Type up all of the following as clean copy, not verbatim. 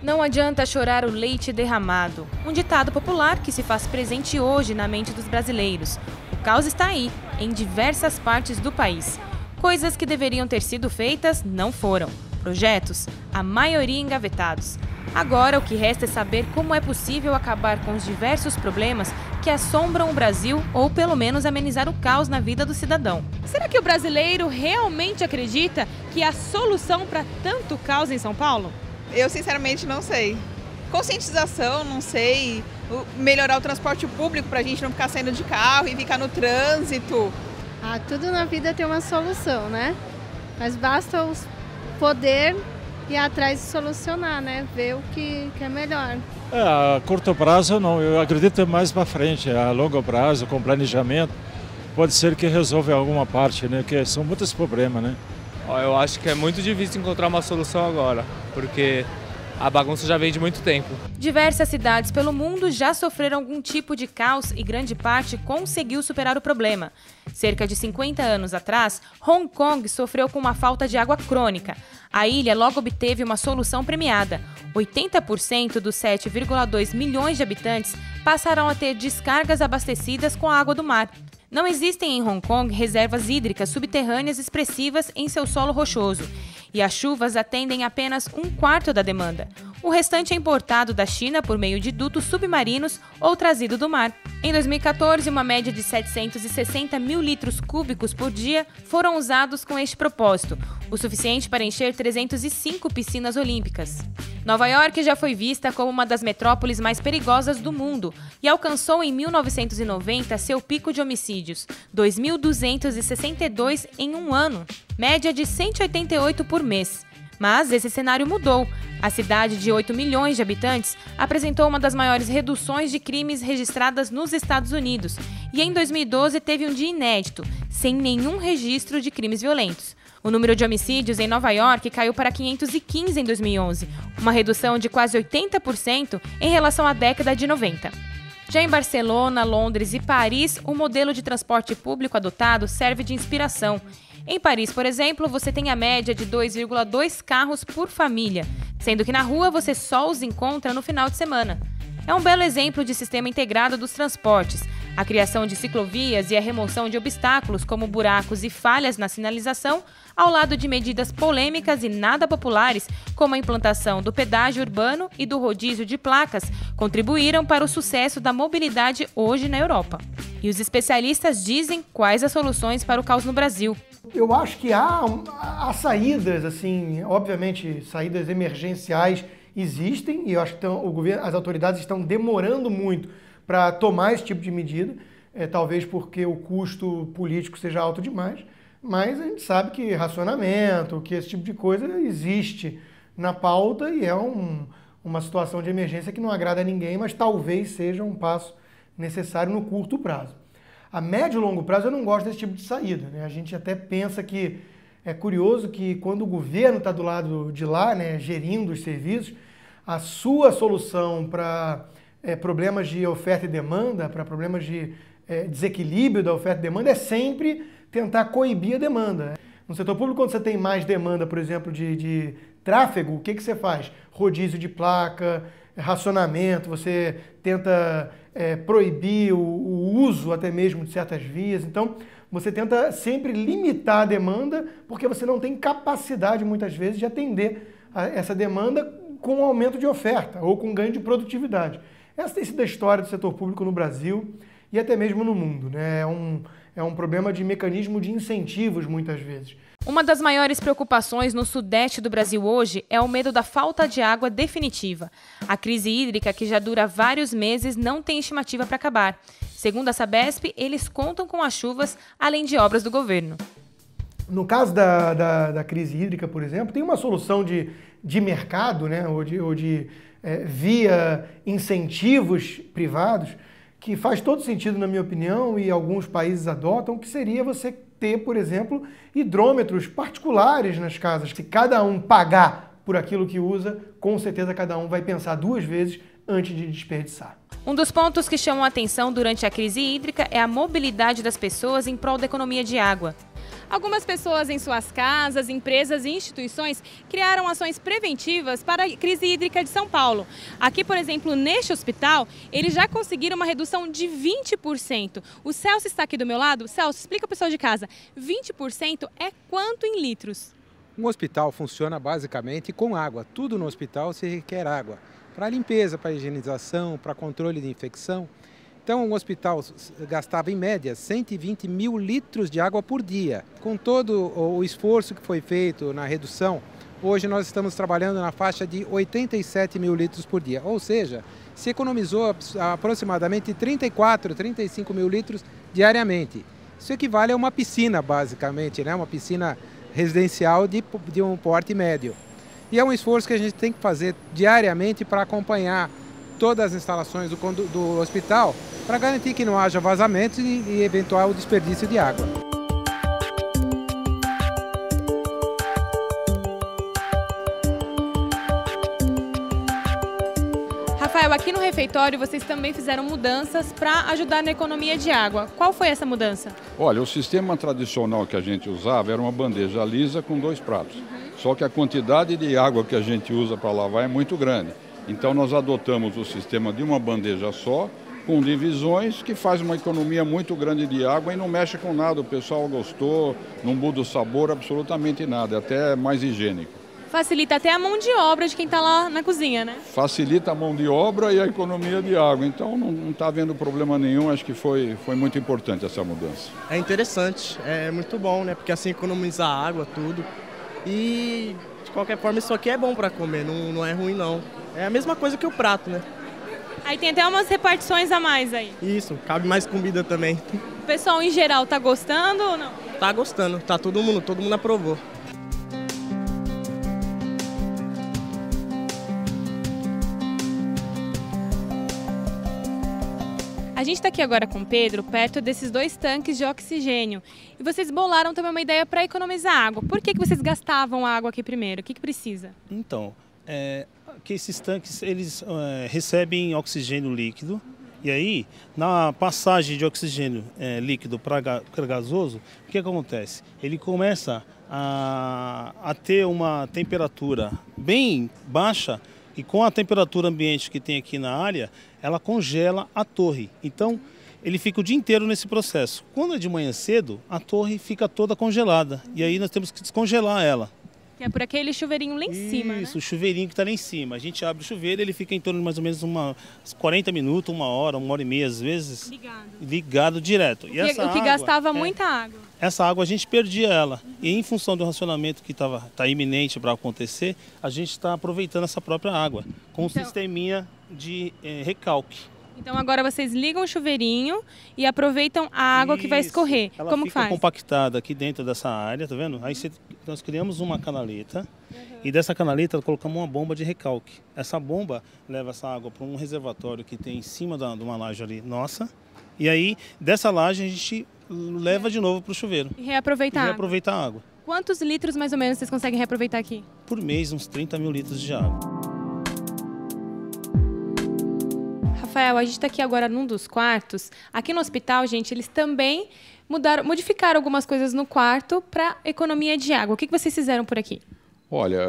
Não adianta chorar o leite derramado. Um ditado popular que se faz presente hoje na mente dos brasileiros. O caos está aí, em diversas partes do país. Coisas que deveriam ter sido feitas não foram. Projetos, a maioria engavetados. Agora o que resta é saber como é possível acabar com os diversos problemas que assombram o Brasil ou pelo menos amenizar o caos na vida do cidadão. Será que o brasileiro realmente acredita que há solução para tanto caos em São Paulo? Eu sinceramente não sei. Conscientização, não sei. Melhorar o transporte público para a gente não ficar saindo de carro e ficar no trânsito. Tudo na vida tem uma solução, né? Mas basta o poder ir atrás de solucionar, né? Ver o que é melhor. A curto prazo não, eu acredito mais para frente. A longo prazo, com planejamento, pode ser que resolva alguma parte, né? Porque são muitos problemas, né? Eu acho que é muito difícil encontrar uma solução agora, porque a bagunça já vem de muito tempo. Diversas cidades pelo mundo já sofreram algum tipo de caos e grande parte conseguiu superar o problema. Cerca de 50 anos atrás, Hong Kong sofreu com uma falta de água crônica. A ilha logo obteve uma solução premiada. 80% dos 7,2 milhões de habitantes passarão a ter descargas abastecidas com a água do mar. Não existem em Hong Kong reservas hídricas subterrâneas expressivas em seu solo rochoso, e as chuvas atendem apenas 1/4 da demanda. O restante é importado da China por meio de dutos submarinos ou trazido do mar. Em 2014, uma média de 760 mil litros cúbicos por dia foram usados com este propósito, o suficiente para encher 305 piscinas olímpicas. Nova York já foi vista como uma das metrópoles mais perigosas do mundo e alcançou em 1990 seu pico de homicídios, 2.262 em um ano, média de 188 por mês. Mas esse cenário mudou. A cidade de 8 milhões de habitantes apresentou uma das maiores reduções de crimes registradas nos Estados Unidos e em 2012 teve um dia inédito, sem nenhum registro de crimes violentos. O número de homicídios em Nova York caiu para 515 em 2011, uma redução de quase 80% em relação à década de 90. Já em Barcelona, Londres e Paris, o modelo de transporte público adotado serve de inspiração. Em Paris, por exemplo, você tem a média de 2,2 carros por família, sendo que na rua você só os encontra no final de semana. É um belo exemplo de sistema integrado dos transportes. A criação de ciclovias e a remoção de obstáculos como buracos e falhas na sinalização, ao lado de medidas polêmicas e nada populares, como a implantação do pedágio urbano e do rodízio de placas, contribuíram para o sucesso da mobilidade hoje na Europa. E os especialistas dizem quais as soluções para o caos no Brasil. Eu acho que há saídas, assim, obviamente, saídas emergenciais existem e eu acho que o governo, as autoridades estão demorando muito para tomar esse tipo de medida, talvez porque o custo político seja alto demais, mas a gente sabe que racionamento, que esse tipo de coisa existe na pauta e é uma situação de emergência que não agrada a ninguém, mas talvez seja um passo necessário no curto prazo. A médio e longo prazo eu não gosto desse tipo de saída, né? A gente até pensa que é curioso que quando o governo está do lado de lá, né, gerindo os serviços, a sua solução para problemas de oferta e demanda, para problemas de desequilíbrio da oferta e demanda, é sempre tentar coibir a demanda. No setor público, quando você tem mais demanda, por exemplo, de tráfego, o que você faz? Rodízio de placa, racionamento, você tenta proibir o uso até mesmo de certas vias. Então, você tenta sempre limitar a demanda, porque você não tem capacidade, muitas vezes, de atender essa demanda com um aumento de oferta ou com ganho de produtividade. Essa tem sido a história do setor público no Brasil e até mesmo no mundo, né? É um problema de mecanismo de incentivos, muitas vezes. Uma das maiores preocupações no sudeste do Brasil hoje é o medo da falta de água definitiva. A crise hídrica, que já dura vários meses, não tem estimativa para acabar. Segundo a Sabesp, eles contam com as chuvas, além de obras do governo. No caso da crise hídrica, por exemplo, tem uma solução de mercado, né, ou de via incentivos privados, que faz todo sentido, na minha opinião, e alguns países adotam, que seria você ter, por exemplo, hidrômetros particulares nas casas. Se cada um pagar por aquilo que usa, com certeza cada um vai pensar 2 vezes antes de desperdiçar. Um dos pontos que chamam a atenção durante a crise hídrica é a mobilidade das pessoas em prol da economia de água. Algumas pessoas em suas casas, empresas e instituições criaram ações preventivas para a crise hídrica de São Paulo. Aqui, por exemplo, neste hospital, eles já conseguiram uma redução de 20%. O Celso está aqui do meu lado. Celso, explica para o pessoal de casa, 20% é quanto em litros? Um hospital funciona basicamente com água. Tudo no hospital se requer água. Para limpeza, para higienização, para controle de infecção. Então, um hospital gastava, em média, 120 mil litros de água por dia. Com todo o esforço que foi feito na redução, hoje nós estamos trabalhando na faixa de 87 mil litros por dia. Ou seja, se economizou aproximadamente 34, 35 mil litros diariamente. Isso equivale a uma piscina, basicamente, né? Uma piscina residencial de um porte médio. E é um esforço que a gente tem que fazer diariamente para acompanhar todas as instalações do hospital, para garantir que não haja vazamentos e eventual desperdício de água. Rafael, aqui no refeitório vocês também fizeram mudanças para ajudar na economia de água. Qual foi essa mudança? Olha, o sistema tradicional que a gente usava era uma bandeja lisa com 2 pratos. Só que a quantidade de água que a gente usa para lavar é muito grande. Então nós adotamos o sistema de uma bandeja só, com divisões, que faz uma economia muito grande de água e não mexe com nada. O pessoal gostou, não muda o sabor, absolutamente nada, é até mais higiênico. Facilita até a mão de obra de quem está lá na cozinha, né? Facilita a mão de obra e a economia de água. Então não está havendo problema nenhum, acho que foi muito importante essa mudança. É interessante, é muito bom, né? Porque assim economiza água, tudo. E de qualquer forma isso aqui é bom para comer, não é ruim não. É a mesma coisa que o prato, né? Aí tem até umas repartições a mais aí. Isso, cabe mais comida também. O pessoal em geral tá gostando ou não? Tá gostando, tá todo mundo aprovou. A gente está aqui agora com o Pedro, perto desses 2 tanques de oxigênio. E vocês bolaram também uma ideia para economizar água. Por que vocês gastavam água aqui primeiro? O que precisa? Então, que esses tanques eles recebem oxigênio líquido. E aí, na passagem de oxigênio líquido para gasoso, o que acontece? Ele começa a ter uma temperatura bem baixa. E com a temperatura ambiente que tem aqui na área, ela congela a torre. Então, ele fica o dia inteiro nesse processo. Quando é de manhã cedo, a torre fica toda congelada. E aí nós temos que descongelar ela. Que é por aquele chuveirinho lá em cima, né? Isso, o chuveirinho que está lá em cima. A gente abre o chuveiro, ele fica em torno de mais ou menos uns 40 minutos, 1 hora, 1h30 às vezes. Ligado direto. O que gastava muita água. Essa água a gente perdia ela. E em função do racionamento que está iminente para acontecer, a gente está aproveitando essa própria água com um sisteminha de recalque. Então agora vocês ligam o chuveirinho e aproveitam a água que vai escorrer. Ela Como que faz? Fica compactada aqui dentro dessa área, tá vendo? Aí nós criamos uma canaleta e dessa canaleta colocamos uma bomba de recalque. Essa bomba leva essa água para um reservatório que tem em cima de uma laje ali nossa. E aí dessa laje a gente leva de novo para o chuveiro. E reaproveita a água. Quantos litros mais ou menos vocês conseguem reaproveitar aqui? Por mês, uns 30 mil litros de água. Rafael, a gente está aqui agora num dos quartos. Aqui no hospital, gente, eles também modificaram algumas coisas no quarto para economia de água. O que vocês fizeram por aqui? Olha,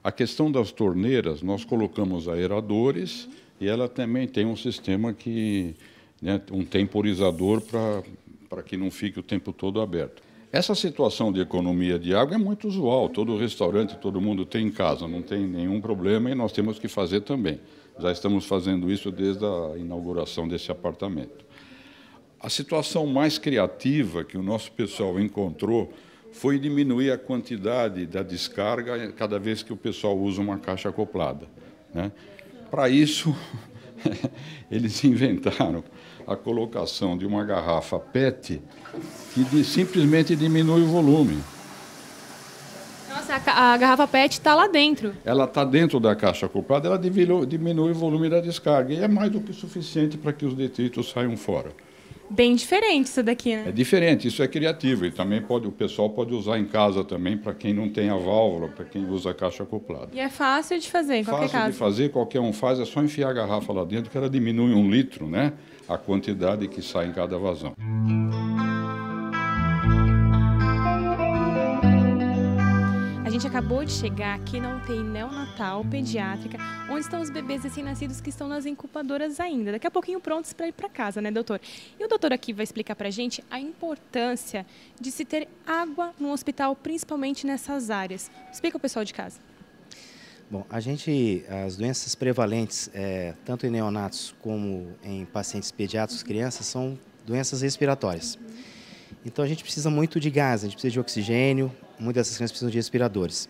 a questão das torneiras, nós colocamos aeradores e ela também tem um sistema que, né, um temporizador para que não fique o tempo todo aberto. Essa situação de economia de água é muito usual. Todo restaurante, todo mundo tem em casa, não tem nenhum problema e nós temos que fazer também. Já estamos fazendo isso desde a inauguração desse apartamento. A situação mais criativa que o nosso pessoal encontrou foi diminuir a quantidade da descarga cada vez que o pessoal usa uma caixa acoplada, né? Para isso, eles inventaram a colocação de uma garrafa PET que simplesmente diminui o volume. Nossa, a garrafa PET está lá dentro. Ela está dentro da caixa acoplada, ela diminui o volume da descarga. E é mais do que suficiente para que os detritos saiam fora. Bem diferente isso daqui, né? É diferente, isso é criativo. E também o pessoal pode usar em casa também, para quem não tem a válvula, para quem usa a caixa acoplada. E é fácil de fazer em qualquer caso. Fácil de fazer, qualquer um faz, é só enfiar a garrafa lá dentro, que ela diminui 1 litro, né? A quantidade que sai em cada vazão. gente acabou de chegar aqui na UTI neonatal pediátrica, onde estão os bebês recém-nascidos que estão nas incubadoras ainda. Daqui a pouquinho prontos para ir para casa, né, doutor? E o doutor aqui vai explicar para a gente a importância de se ter água no hospital, principalmente nessas áreas. Explica o pessoal de casa. Bom, as doenças prevalentes, tanto em neonatos como em pacientes pediátricos, crianças, são doenças respiratórias. Então a gente precisa muito de gás, a gente precisa de oxigênio, muitas dessas crianças precisam de respiradores.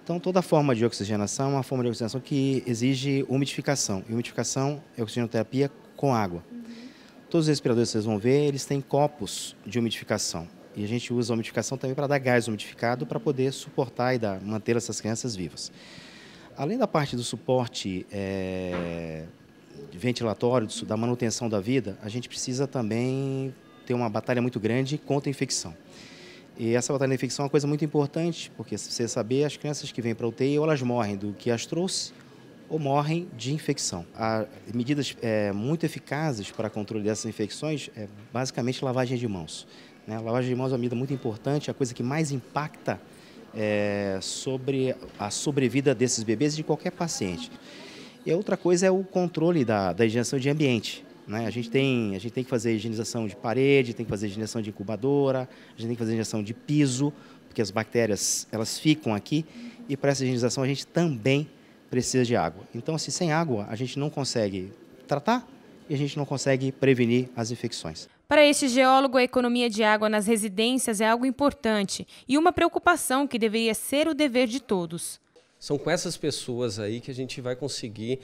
Então toda forma de oxigenação é uma forma de oxigenação que exige umidificação. E umidificação é oxigenoterapia com água. Todos os respiradores que vocês vão ver, eles têm copos de umidificação. E a gente usa a umidificação também para dar gás umidificado para poder suportar e manter essas crianças vivas. Além da parte do suporte ventilatório, da manutenção da vida, a gente precisa também ter uma batalha muito grande contra a infecção. E essa batalha da infecção é uma coisa muito importante, porque, se você saber, as crianças que vêm para a UTI, ou elas morrem do que as trouxe, ou morrem de infecção. Há medidas muito eficazes para controle dessas infecções é basicamente lavagem de mãos. Né? A lavagem de mãos é uma medida muito importante, é a coisa que mais impacta sobre a sobrevida desses bebês e de qualquer paciente. E a outra coisa é o controle da higienização de ambiente. Né? A gente tem que fazer higienização de parede, tem que fazer higienização de incubadora, a gente tem que fazer higienização de piso, porque as bactérias elas ficam aqui, e para essa higienização a gente também precisa de água. Então, assim, sem água a gente não consegue tratar e a gente não consegue prevenir as infecções. Para este geólogo, a economia de água nas residências é algo importante e uma preocupação que deveria ser o dever de todos. São com essas pessoas aí que a gente vai conseguir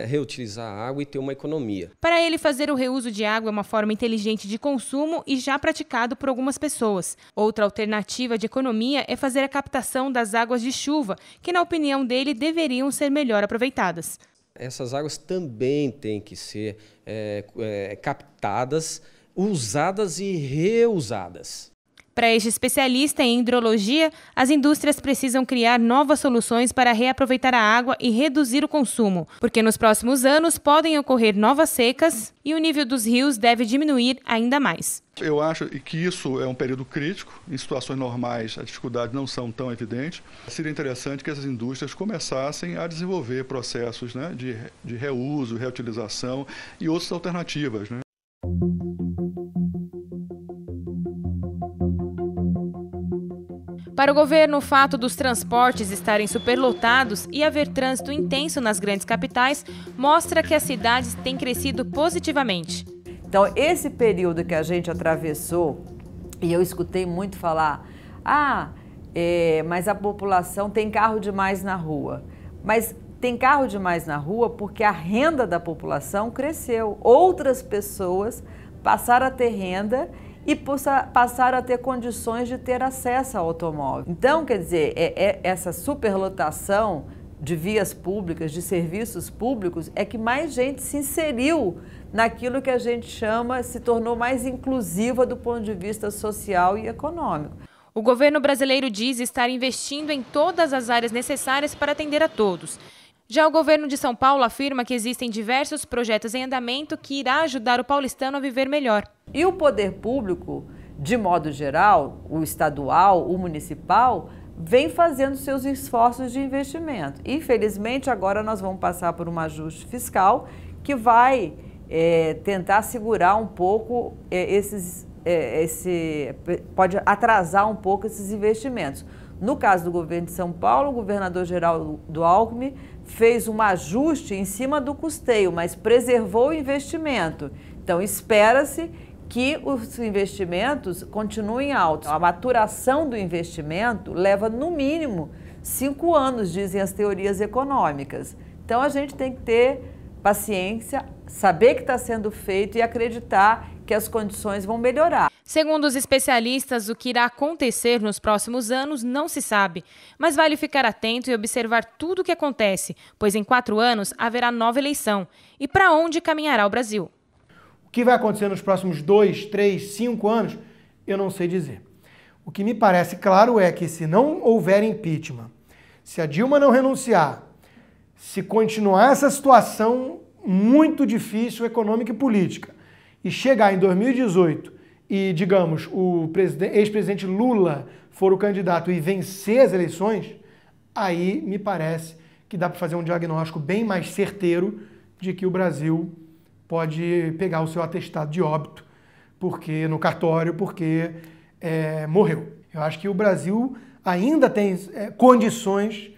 reutilizar a água e ter uma economia. Para ele, fazer o reuso de água é uma forma inteligente de consumo e já praticado por algumas pessoas. Outra alternativa de economia é fazer a captação das águas de chuva, que, na opinião dele, deveriam ser melhor aproveitadas. Essas águas também têm que ser captadas, usadas e reusadas. Para este especialista em hidrologia, as indústrias precisam criar novas soluções para reaproveitar a água e reduzir o consumo, porque nos próximos anos podem ocorrer novas secas e o nível dos rios deve diminuir ainda mais. Eu acho que isso é um período crítico. Em situações normais, as dificuldades não são tão evidentes. Seria interessante que essas indústrias começassem a desenvolver processos, né, de reuso, reutilização e outras alternativas, né? Para o governo, o fato dos transportes estarem superlotados e haver trânsito intenso nas grandes capitais mostra que as cidades têm crescido positivamente. Então, esse período que a gente atravessou, e eu escutei muito falar, mas a população tem carro demais na rua. Mas tem carro demais na rua porque a renda da população cresceu. Outras pessoas passaram a ter renda e passaram a ter condições de ter acesso ao automóvel. Então, quer dizer, essa superlotação de vias públicas, de serviços públicos, é que mais gente se inseriu naquilo que a gente chama, se tornou mais inclusiva do ponto de vista social e econômico. O governo brasileiro diz estar investindo em todas as áreas necessárias para atender a todos. Já o governo de São Paulo afirma que existem diversos projetos em andamento que irá ajudar o paulistano a viver melhor. E o poder público, de modo geral, o estadual, o municipal, vem fazendo seus esforços de investimento. Infelizmente, agora nós vamos passar por um ajuste fiscal que vai tentar segurar um pouco pode atrasar um pouco esses investimentos. No caso do governo de São Paulo, o governador-geral do Alckmin fez um ajuste em cima do custeio, mas preservou o investimento. Então, espera-se que os investimentos continuem altos. A maturação do investimento leva, no mínimo, 5 anos, dizem as teorias econômicas. Então, a gente tem que ter paciência, saber que está sendo feito e acreditar que as condições vão melhorar. Segundo os especialistas, o que irá acontecer nos próximos anos não se sabe, mas vale ficar atento e observar tudo o que acontece, pois em 4 anos haverá nova eleição. E para onde caminhará o Brasil? O que vai acontecer nos próximos 2, 3, 5 anos, eu não sei dizer. O que me parece claro é que, se não houver impeachment, se a Dilma não renunciar, se continuar essa situação muito difícil econômica e política, e chegar em 2018 e, digamos, o ex-presidente Lula for o candidato e vencer as eleições, aí me parece que dá para fazer um diagnóstico bem mais certeiro de que o Brasil pode pegar o seu atestado de óbito no cartório, porque morreu. Eu acho que o Brasil ainda tem condições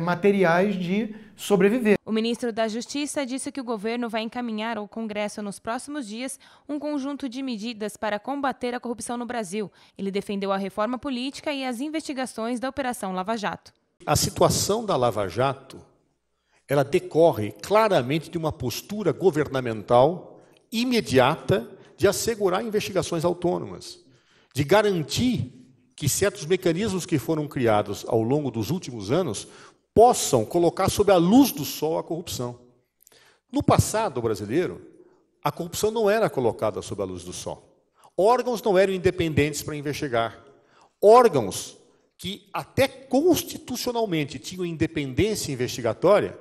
materiais de sobreviver. O ministro da Justiça disse que o governo vai encaminhar ao Congresso nos próximos dias um conjunto de medidas para combater a corrupção no Brasil. Ele defendeu a reforma política e as investigações da Operação Lava Jato. A situação da Lava Jato, ela decorre claramente de uma postura governamental imediata de assegurar investigações autônomas, de garantir que certos mecanismos que foram criados ao longo dos últimos anos possam colocar sob a luz do sol a corrupção. No passado brasileiro, a corrupção não era colocada sob a luz do sol. Órgãos não eram independentes para investigar. Órgãos que até constitucionalmente tinham independência investigatória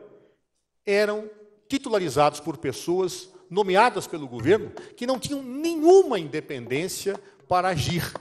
eram titularizados por pessoas nomeadas pelo governo que não tinham nenhuma independência para agir.